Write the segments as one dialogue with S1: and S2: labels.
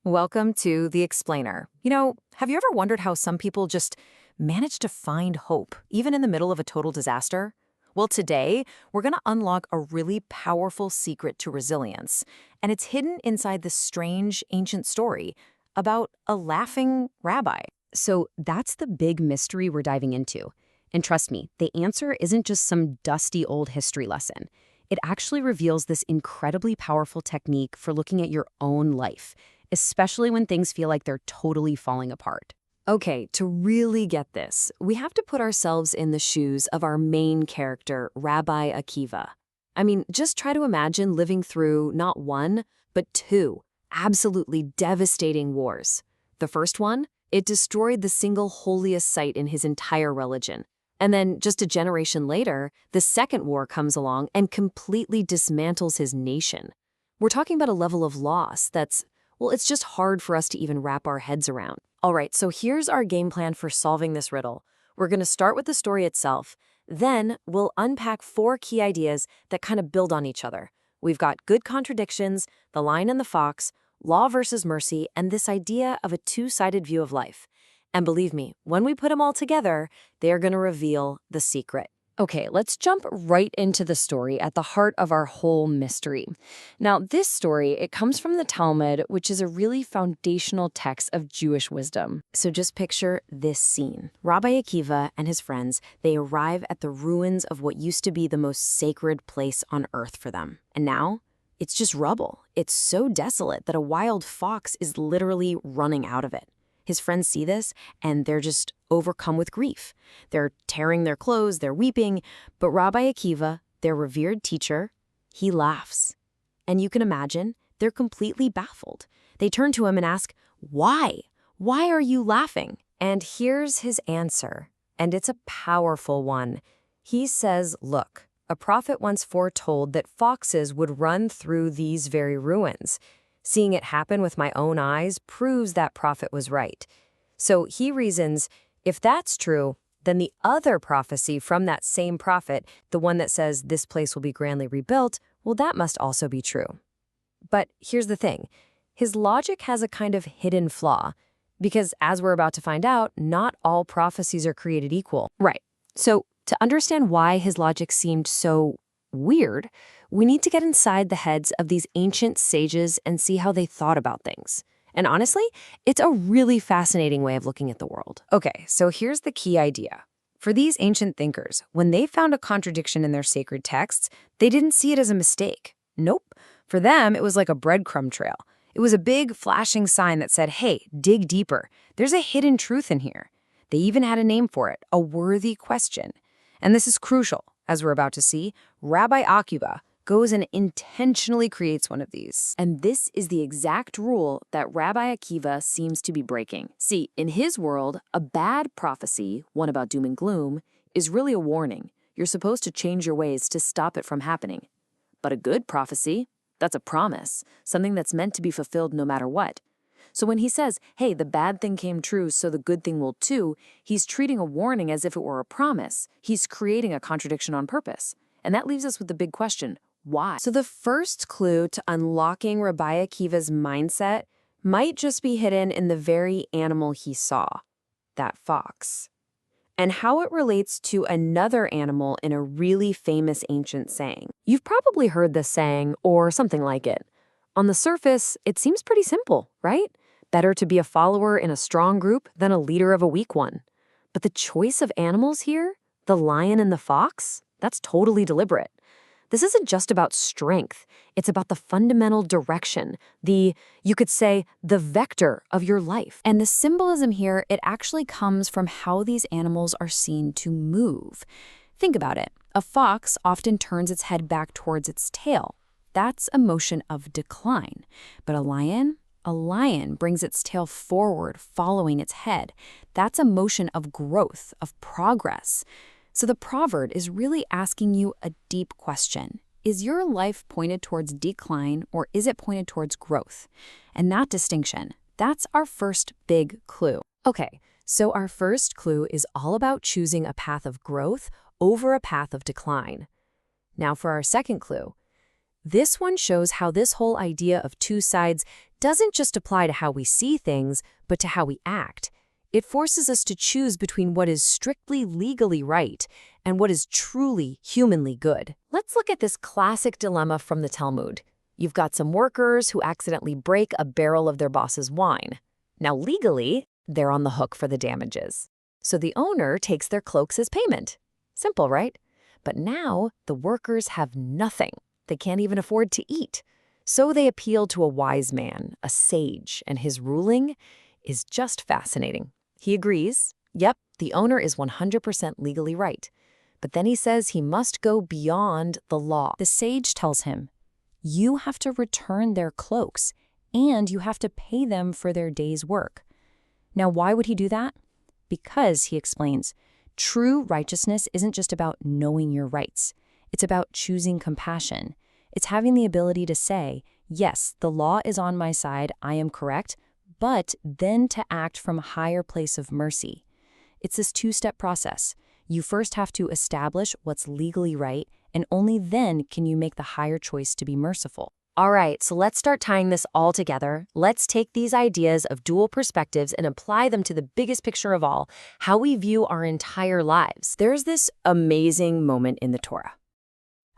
S1: Welcome to The Explainer. Have you ever wondered how some people just manage to find hope, even in the middle of a total disaster? Well, today, we're going to unlock a really powerful secret to resilience, and it's hidden inside this strange ancient story about a laughing rabbi.
S2: So that's the big mystery we're diving into. And trust me, the answer isn't just some dusty old history lesson. It actually reveals this incredibly powerful technique for looking at your own life, especially when things feel like they're totally falling apart.
S1: Okay, to really get this, we have to put ourselves in the shoes of our main character, Rabbi Akiva. I mean, just try to imagine living through not one, but two absolutely devastating wars. The first one, it destroyed the single holiest site in his entire religion. And then just a generation later, the second war comes along and completely dismantles his nation. We're talking about a level of loss that's, well, it's just hard for us to even wrap our heads around. All right, so here's our game plan for solving this riddle. We're going to start with the story itself. Then we'll unpack 4 key ideas that kind of build on each other. We've got good contradictions, the lion and the fox, law versus mercy, and this idea of a two-sided view of life. And believe me, when we put them all together, they're going to reveal the secret.
S2: Okay, let's jump right into the story at the heart of our whole mystery. Now, this story, it comes from the Talmud, which is a really foundational text of Jewish wisdom.
S1: So just picture this scene. Rabbi Akiva and his friends, they arrive at the ruins of what used to be the most sacred place on earth for them. And now, it's just rubble. It's so desolate that a wild fox is literally running out of it. His friends see this, and they're just overcome with grief. They're tearing their clothes, they're weeping, but Rabbi Akiva, their revered teacher, he laughs. And you can imagine, they're completely baffled. They turn to him and ask, "Why? Why are you laughing?" And here's his answer, and it's a powerful one. He says, "Look, a prophet once foretold that foxes would run through these very ruins. Seeing it happen with my own eyes proves that prophet was right." So he reasons, if that's true, then the other prophecy from that same prophet, the one that says this place will be grandly rebuilt, well, that must also be true. But here's the thing. His logic has a kind of hidden flaw, because as we're about to find out, not all prophecies are created equal.
S2: Right. So to understand why his logic seemed so weird, we need to get inside the heads of these ancient sages and see how they thought about things. And honestly, it's a really fascinating way of looking at the world.
S1: Okay, so here's the key idea. For these ancient thinkers, when they found a contradiction in their sacred texts, they didn't see it as a mistake. Nope. For them, it was like a breadcrumb trail. It was a big, flashing sign that said, hey, dig deeper. There's a hidden truth in here. They even had a name for it, a worthy question. And this is crucial. As we're about to see, Rabbi Akiva goes and intentionally creates one of these. And this is the exact rule that Rabbi Akiva seems to be breaking. See, in his world, a bad prophecy, one about doom and gloom, is really a warning. You're supposed to change your ways to stop it from happening. But a good prophecy, that's a promise, something that's meant to be fulfilled no matter what. So when he says, hey, the bad thing came true, so the good thing will too, he's treating a warning as if it were a promise. He's creating a contradiction on purpose. And that leaves us with the big question, why? So the first clue to unlocking Rabbi Akiva's mindset might just be hidden in the very animal he saw, that fox, and how it relates to another animal in a really famous ancient saying. You've probably heard this saying or something like it. On the surface, it seems pretty simple, right? Better to be a follower in a strong group than a leader of a weak one. But the choice of animals here, the lion and the fox, that's totally deliberate. This isn't just about strength. It's about the fundamental direction, you could say, the vector of your life. And the symbolism here, it actually comes from how these animals are seen to move. Think about it. A fox often turns its head back towards its tail. That's a motion of decline. But a lion brings its tail forward, following its head. That's a motion of growth, of progress. So the proverb is really asking you a deep question. Is your life pointed towards decline or is it pointed towards growth? And that distinction, that's our first big clue. Okay, so our first clue is all about choosing a path of growth over a path of decline. Now for our second clue.
S2: This one shows how this whole idea of two sides doesn't just apply to how we see things, but to how we act. It forces us to choose between what is strictly legally right and what is truly humanly good. Let's look at this classic dilemma from the Talmud. You've got some workers who accidentally break a barrel of their boss's wine. Now, legally, they're on the hook for the damages. So the owner takes their cloaks as payment. Simple, right? But now the workers have nothing. They can't even afford to eat. So they appeal to a wise man, a sage, and his ruling is just fascinating. He agrees, yep, the owner is 100% legally right. But then he says he must go beyond the law. The sage tells him, you have to return their cloaks, and you have to pay them for their day's work. Now, why would he do that? Because, he explains, true righteousness isn't just about knowing your rights. It's about choosing compassion. It's having the ability to say, yes, the law is on my side, I am correct, but then to act from a higher place of mercy. It's this two-step process. You first have to establish what's legally right, and only then can you make the higher choice to be merciful. All right, so let's start tying this all together. Let's take these ideas of dual perspectives and apply them to the biggest picture of all, how we view our entire lives. There's this amazing moment in the Torah.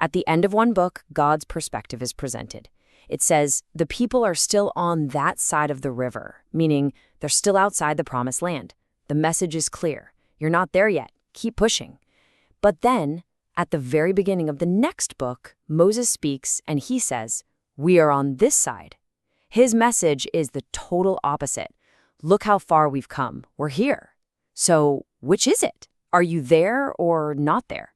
S2: At the end of one book, God's perspective is presented. It says, the people are still on that side of the river, meaning they're still outside the promised land. The message is clear. You're not there yet. Keep pushing. But then, at the very beginning of the next book, Moses speaks and he says, we are on this side. His message is the total opposite. Look how far we've come. We're here. So, which is it? Are you there or not there?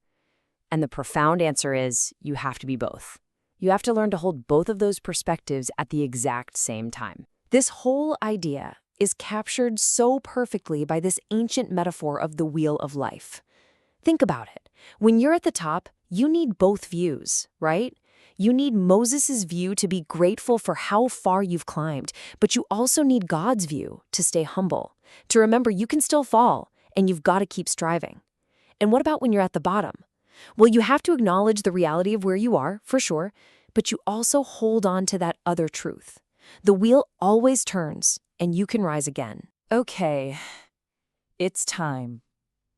S2: And the profound answer is, you have to be both. You have to learn to hold both of those perspectives at the exact same time. This whole idea is captured so perfectly by this ancient metaphor of the wheel of life. Think about it. When you're at the top, you need both views, right? You need Moses' view to be grateful for how far you've climbed, but you also need God's view to stay humble, to remember you can still fall, and you've got to keep striving. And what about when you're at the bottom? Well, you have to acknowledge the reality of where you are, for sure, but you also hold on to that other truth. The wheel always turns, and you can rise again.
S3: Okay, it's time.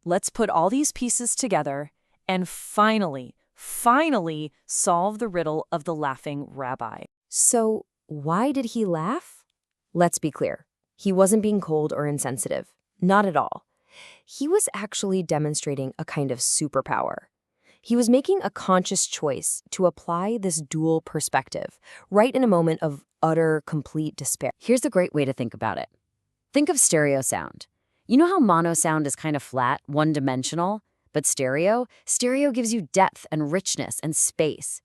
S3: Let's put all these pieces together and finally solve the riddle of the Laughing Rabby.
S2: So, why did he laugh? Let's be clear. He wasn't being cold or insensitive. Not at all. He was actually demonstrating a kind of superpower. He was making a conscious choice to apply this dual perspective, right in a moment of utter, complete despair. Here's a great way to think about it. Think of stereo sound. You know how mono sound is kind of flat, one-dimensional? But stereo gives you depth and richness and space.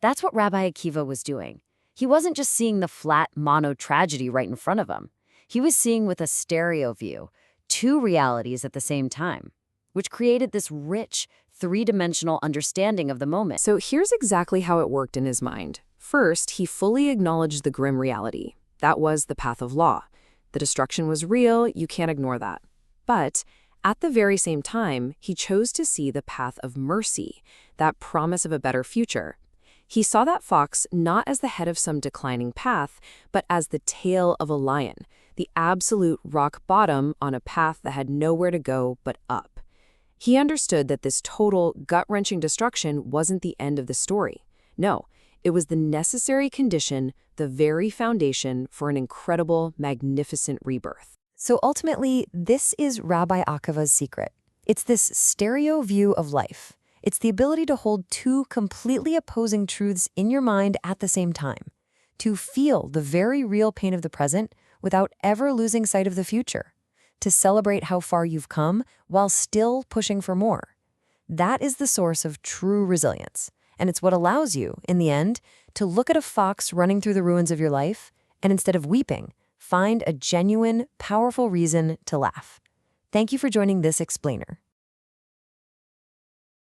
S2: That's what Rabbi Akiva was doing. He wasn't just seeing the flat mono tragedy right in front of him. He was seeing with a stereo view, two realities at the same time, which created this rich, three-dimensional understanding of the moment.
S1: So here's exactly how it worked in his mind. First, he fully acknowledged the grim reality. That was the path of law. The destruction was real, you can't ignore that. But at the very same time, he chose to see the path of mercy, that promise of a better future. He saw that fox not as the head of some declining path, but as the tail of a lion, the absolute rock bottom on a path that had nowhere to go but up. He understood that this total, gut-wrenching destruction wasn't the end of the story. No, it was the necessary condition, the very foundation for an incredible, magnificent rebirth.
S2: So ultimately, this is Rabbi Akiva's secret. It's this stereo view of life. It's the ability to hold two completely opposing truths in your mind at the same time, to feel the very real pain of the present without ever losing sight of the future, to celebrate how far you've come while still pushing for more. That is the source of true resilience, and it's what allows you, in the end, to look at a fox running through the ruins of your life, and instead of weeping, find a genuine, powerful reason to laugh. Thank you for joining this explainer.